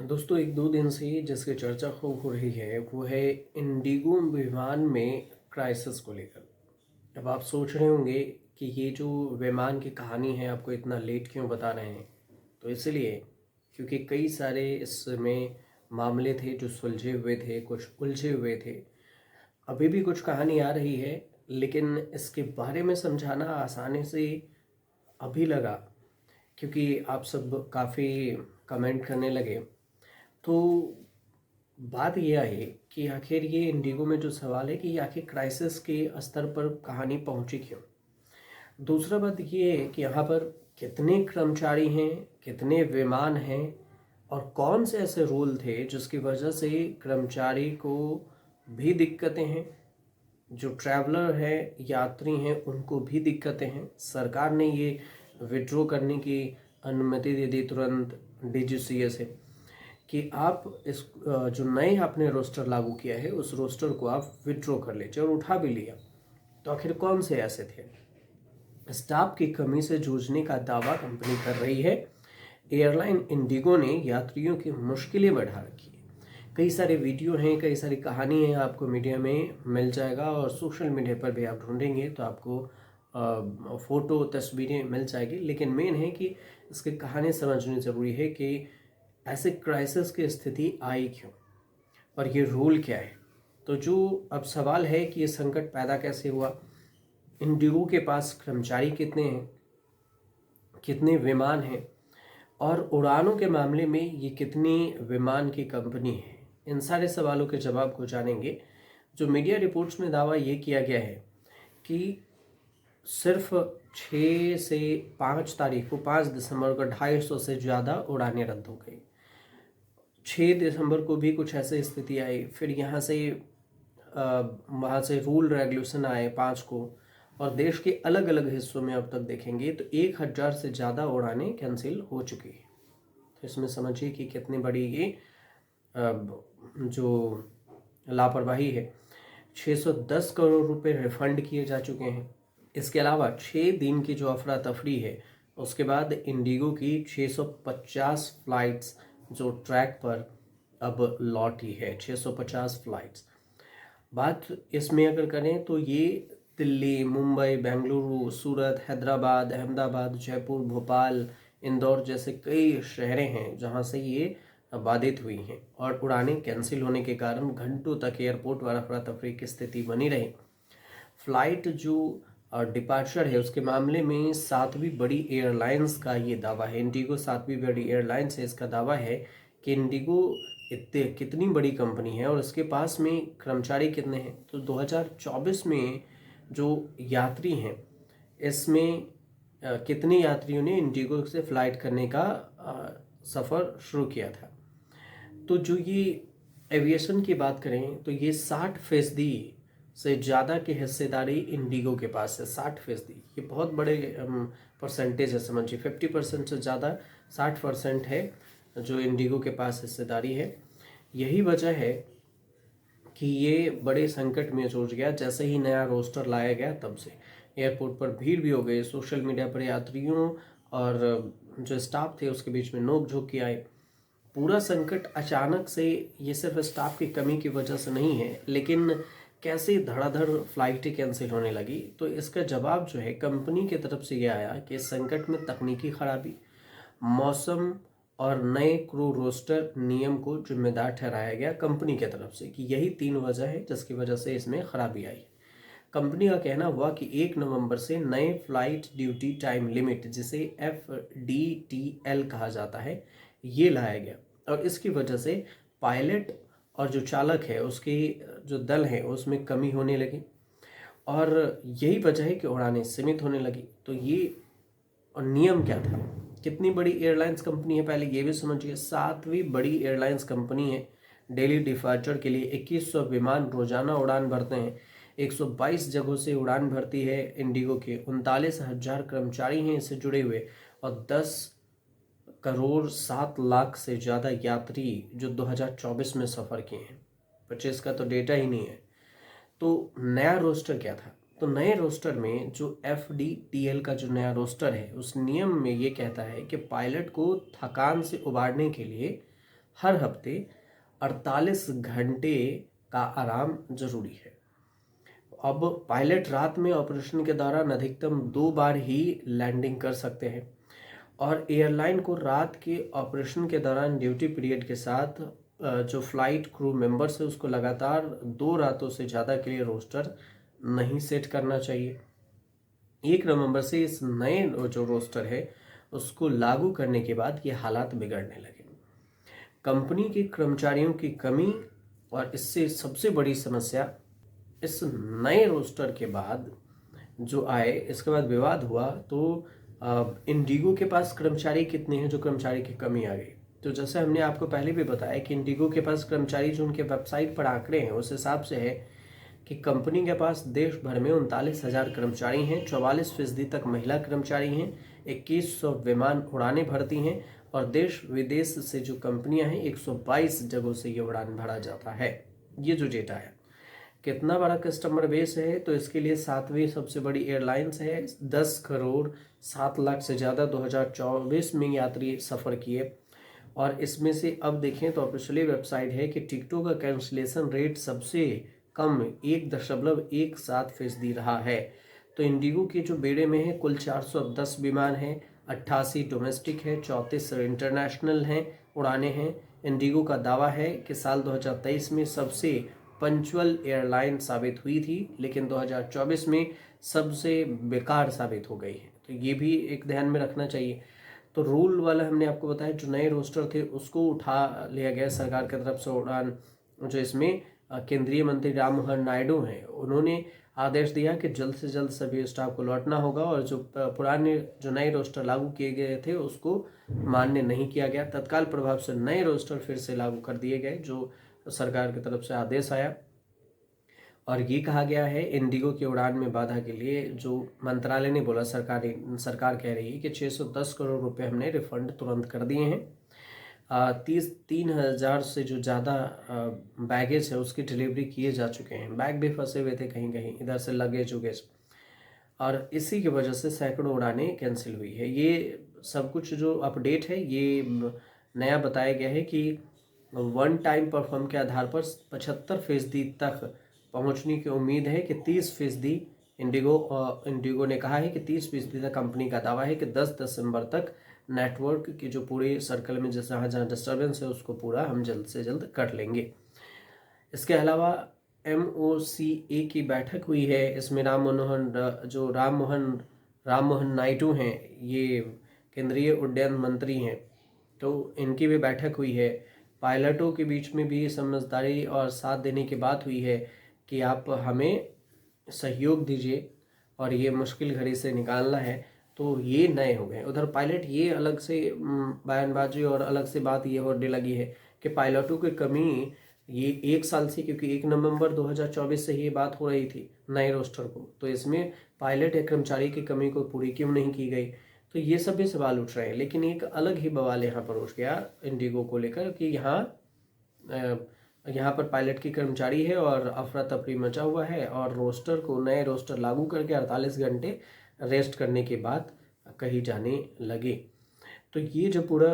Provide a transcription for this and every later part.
दोस्तों, 1-2 दिन से जिसकी चर्चा खूब हो रही है वो है इंडिगो विमान में क्राइसिस को लेकर। अब आप सोच रहे होंगे कि ये जो विमान की कहानी है आपको इतना लेट क्यों बता रहे हैं। तो इसलिए क्योंकि कई सारे इसमें मामले थे जो सुलझे हुए थे, कुछ उलझे हुए थे। अभी भी कुछ कहानी आ रही है, लेकिन इसके बारे में समझाना आसानी से अभी लगा क्योंकि आप सब काफ़ी कमेंट करने लगे। तो बात यह है कि आखिर ये इंडिगो में जो सवाल है कि ये आखिर क्राइसिस के स्तर पर कहानी पहुंची क्यों। दूसरा बात ये है कि यहाँ पर कितने कर्मचारी हैं, कितने विमान हैं और कौन से ऐसे रूल थे जिसकी वजह से कर्मचारी को भी दिक्कतें हैं, जो ट्रैवलर है, यात्री हैं, उनको भी दिक्कतें हैं। सरकार ने ये विड्रॉ करने की अनुमति दे दी तुरंत डीजीसीए से कि आप इस जो नए आपने रोस्टर लागू किया है उस रोस्टर को आप विड्रॉ कर लीजिए, और उठा भी लिया। तो आखिर कौन से ऐसे थे। स्टाफ की कमी से जूझने का दावा कंपनी कर रही है। एयरलाइन इंडिगो ने यात्रियों की मुश्किलें बढ़ा रखी है। कई सारे वीडियो हैं, कई सारी कहानी है, आपको मीडिया में मिल जाएगा और सोशल मीडिया पर भी आप ढूंढेंगे तो आपको फ़ोटो तस्वीरें मिल जाएगी। लेकिन मेन है कि इसकी कहानी समझनी ज़रूरी है कि ऐसे क्राइसिस की स्थिति आई क्यों और ये रूल क्या है। तो जो अब सवाल है कि ये संकट पैदा कैसे हुआ, इंडिगो के पास कर्मचारी कितने हैं, कितने विमान हैं और उड़ानों के मामले में ये कितनी विमान की कंपनी है। इन सारे सवालों के जवाब को जानेंगे। जो मीडिया रिपोर्ट्स में दावा ये किया गया है कि सिर्फ 6 से 5 तारीख को 5 दिसंबर को 250 से ज़्यादा उड़ानें रद्द हो गई। 6 दिसंबर को भी कुछ ऐसी स्थिति आई। फिर यहाँ से वहाँ से रूल रेगुलेशन आए 5 को, और देश के अलग अलग हिस्सों में अब तक देखेंगे तो 1000 से ज़्यादा उड़ानें कैंसिल हो चुकी है। तो इसमें समझिए कि कितनी बड़ी ये जो लापरवाही है। 610 करोड़ रुपए रिफंड किए जा चुके हैं। इसके अलावा 6 दिन की जो अफरा तफरी है उसके बाद इंडिगो की 650 फ्लाइट्स जो ट्रैक पर अब लौटी है। 650 फ्लाइट्स। बात इसमें अगर करें तो ये दिल्ली, मुंबई, बेंगलुरु, सूरत, हैदराबाद, अहमदाबाद, जयपुर, भोपाल, इंदौर जैसे कई शहरें हैं जहां से ये बाधित हुई हैं, और उड़ानें कैंसिल होने के कारण घंटों तक एयरपोर्ट पर अफरा तफरी की स्थिति बनी रही। फ्लाइट जो डिपार्चर है उसके मामले में 7वीं बड़ी एयरलाइंस का ये दावा है। इंडिगो 7वीं बड़ी एयरलाइंस है। इसका दावा है कि इंडिगो इतने कितनी बड़ी कंपनी है और इसके पास में कर्मचारी कितने हैं। तो 2024 में जो यात्री हैं इसमें कितने यात्रियों ने इंडिगो से फ्लाइट करने का सफ़र शुरू किया था। तो जो ये एविएशन की बात करें तो ये 60% से ज़्यादा की हिस्सेदारी इंडिगो के पास है। 60%, ये बहुत बड़े परसेंटेज है। समझिए 50% से ज़्यादा 60% है जो इंडिगो के पास हिस्सेदारी है। यही वजह है कि ये बड़े संकट में जूझ गया। जैसे ही नया रोस्टर लाया गया तब से एयरपोर्ट पर भीड़ भी हो गई। सोशल मीडिया पर यात्रियों और जो स्टाफ थे उसके बीच में नोक झोंक की आई। पूरा संकट अचानक से, ये सिर्फ स्टाफ की कमी की वजह से नहीं है, लेकिन कैसे धड़ाधड़ फ्लाइटें कैंसिल होने लगी। तो इसका जवाब जो है कंपनी की तरफ से ये आया कि इस संकट में तकनीकी खराबी, मौसम और नए क्रू रोस्टर नियम को जिम्मेदार ठहराया गया कंपनी की तरफ से, कि यही 3 वजह है जिसकी वजह से इसमें खराबी आई। कंपनी का कहना हुआ कि 1 नवंबर से नए फ्लाइट ड्यूटी टाइम लिमिट, जिसे FDTL कहा जाता है, ये लाया गया, और इसकी वजह से पायलट और जो चालक है उसके जो दल है उसमें कमी होने लगी, और यही वजह है कि उड़ानें सीमित होने लगी। तो ये और नियम क्या था। कितनी बड़ी एयरलाइंस कंपनी है पहले ये भी समझिए। 7वीं बड़ी एयरलाइंस कंपनी है। डेली डिपार्चर के लिए 2100 विमान रोजाना उड़ान भरते हैं। 122 जगहों से उड़ान भरती है इंडिगो के। 39,000 कर्मचारी हैं इससे जुड़े हुए, और 10 करोड़ 7 लाख से ज़्यादा यात्री जो 2024 में सफ़र किए हैं। 25 का तो डेटा ही नहीं है। तो नया रोस्टर क्या था। तो नए रोस्टर में जो FDTL का जो नया रोस्टर है उस नियम में ये कहता है कि पायलट को थकान से उबारने के लिए हर हफ्ते 48 घंटे का आराम जरूरी है। अब पायलट रात में ऑपरेशन के दौरान अधिकतम 2 बार ही लैंडिंग कर सकते हैं और एयरलाइन को रात के ऑपरेशन के दौरान ड्यूटी पीरियड के साथ जो फ्लाइट क्रू मेंबर्स है उसको लगातार 2 रातों से ज़्यादा के लिए रोस्टर नहीं सेट करना चाहिए। 1 नवंबर से इस नए जो रोस्टर है उसको लागू करने के बाद ये हालात बिगड़ने लगे। कंपनी के कर्मचारियों की कमी और इससे सबसे बड़ी समस्या इस नए रोस्टर के बाद जो आए, इसके बाद विवाद हुआ तो इंडिगो के पास कर्मचारी कितने हैं, जो कर्मचारी की कमी आ गई। तो जैसे हमने आपको पहले भी बताया कि इंडिगो के पास कर्मचारी जो उनके वेबसाइट पर आंकड़े हैं उस हिसाब से है कि कंपनी के पास देश भर में 39,000 कर्मचारी हैं, 44% तक महिला कर्मचारी हैं, 2100 विमान उड़ानें भरती हैं और देश विदेश से जो कंपनियां हैं 122 जगहों से ये उड़ान भरा जाता है। ये जो डेटा है कितना बड़ा कस्टमर बेस है, तो इसके लिए 7वीं सबसे बड़ी एयरलाइंस है। 10 करोड़ 7 लाख से ज़्यादा 2024 में यात्री सफ़र किए और इसमें से अब देखें तो ऑफिशियली वेबसाइट है कि टिकटों का कैंसिलेशन रेट सबसे कम 1.17% रहा है। तो इंडिगो के जो बेड़े में है कुल 410 विमान हैं, 88 डोमेस्टिक है, 34 इंटरनेशनल हैं उड़ाने हैं। इंडिगो का दावा है कि साल 2023 में सबसे पंचुअल एयरलाइन साबित हुई थी, लेकिन 2024 में सबसे बेकार साबित हो गई है। तो ये भी एक ध्यान में रखना चाहिए। तो रूल वाला हमने आपको बताया, जो नए रोस्टर थे उसको उठा लिया गया सरकार की तरफ से उड़ान। जो इसमें केंद्रीय मंत्री राममोहन नायडू हैं, उन्होंने आदेश दिया कि जल्द से जल्द सभी स्टाफ को लौटना होगा और जो पुराने जो नए रोस्टर लागू किए गए थे उसको मान्य नहीं किया गया। तत्काल प्रभाव से नए रोस्टर फिर से लागू कर दिए गए जो सरकार की तरफ से आदेश आया और ये कहा गया है इंडिगो की उड़ान में बाधा के लिए, जो मंत्रालय ने बोला, सरकार कह रही है कि 610 करोड़ रुपए हमने रिफंड तुरंत कर दिए हैं। 3,000 से जो ज़्यादा बैगेज है उसकी डिलीवरी किए जा चुके हैं। बैग भी फंसे हुए थे कहीं कहीं, इधर से लगेज उगेज, और इसी की वजह से सैकड़ों उड़ानें कैंसिल हुई है। ये सब कुछ जो अपडेट है ये नया बताया गया है कि वन टाइम परफॉर्म के आधार पर 75% तक पहुंचने की उम्मीद है कि 30% इंडिगो ने कहा है कि 30% तक कंपनी का दावा है कि 10 दिसंबर तक नेटवर्क की जो पूरे सर्कल में जहाँ जहाँ डिस्टर्बेंस है उसको पूरा हम जल्द से जल्द कर लेंगे। इसके अलावा MOCA की बैठक हुई है। इसमें राममोहन नायडू हैं, ये केंद्रीय उड्डयन मंत्री हैं, तो इनकी भी बैठक हुई है। पायलटों के बीच में भी समझदारी और साथ देने की बात हुई है कि आप हमें सहयोग दीजिए और ये मुश्किल घड़ी से निकालना है। तो ये नए हो गए। उधर पायलट ये अलग से बयानबाजी और अलग से बात ये होने लगी है कि पायलटों की कमी ये 1 साल से, क्योंकि 1 नवंबर 2024 से ये बात हो रही थी नए रोस्टर को, तो इसमें पायलट या कर्मचारी की कमी को पूरी क्यों नहीं की गई। तो ये सब भी सवाल उठ रहे हैं। लेकिन एक अलग ही बवाल यहाँ पर उठ गया इंडिगो को लेकर कि यहाँ पर पायलट की कर्मचारी है और अफरा तफरी मचा हुआ है और नए रोस्टर लागू करके 48 घंटे रेस्ट करने के बाद कहीं जाने लगे। तो ये जो पूरा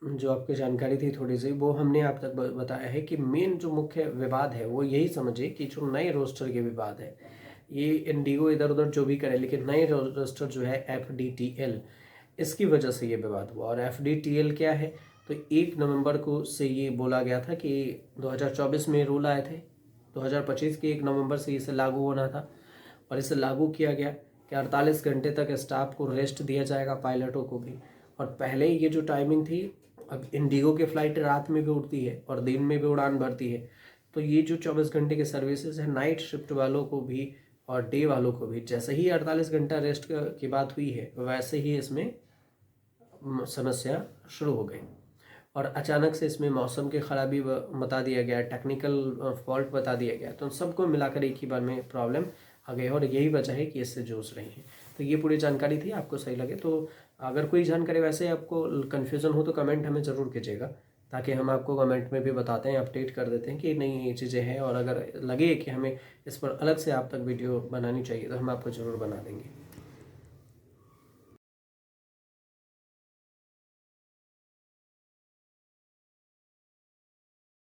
जो आपकी जानकारी थी थोड़ी सी, वो हमने आप तक बताया है कि मेन जो मुख्य विवाद है वो यही समझिए कि जो नए रोस्टर के विवाद है, ये इंडिगो इधर उधर जो भी करे, लेकिन नए रोस्टर जो है FDTL, इसकी वजह से ये विवाद हुआ। और FDTL क्या है, तो 1 नवंबर को से ये बोला गया था कि 2024 में रूल आए थे, 2025 के 1 नवंबर से इसे लागू होना था और इसे लागू किया गया कि 48 घंटे तक स्टाफ को रेस्ट दिया जाएगा, पायलटों को भी। और पहले ये जो टाइमिंग थी, अब इंडिगो की फ़्लाइट रात में भी उड़ती है और दिन में भी उड़ान भरती है, तो ये जो 24 घंटे की सर्विसेज है, नाइट शिफ्ट वालों को भी और डे वालों को भी, जैसे ही 48 घंटा रेस्ट की बात हुई है वैसे ही इसमें समस्या शुरू हो गई। और अचानक से इसमें मौसम की ख़राबी बता दिया गया, टेक्निकल फॉल्ट बता दिया गया, तो सबको मिलाकर एक ही बार में प्रॉब्लम आ गई और यही वजह है कि इससे जूझ रही है। तो ये पूरी जानकारी थी। आपको सही लगे तो अगर कोई जानकारी वैसे आपको कन्फ्यूज़न हो तो कमेंट हमें ज़रूर कीजिएगा, ताकि हम आपको कमेंट में भी बताते हैं, अपडेट कर देते हैं कि नहीं ये चीज़ें हैं। और अगर लगे कि हमें इस पर अलग से आप तक वीडियो बनानी चाहिए तो हम आपको ज़रूर बना देंगे।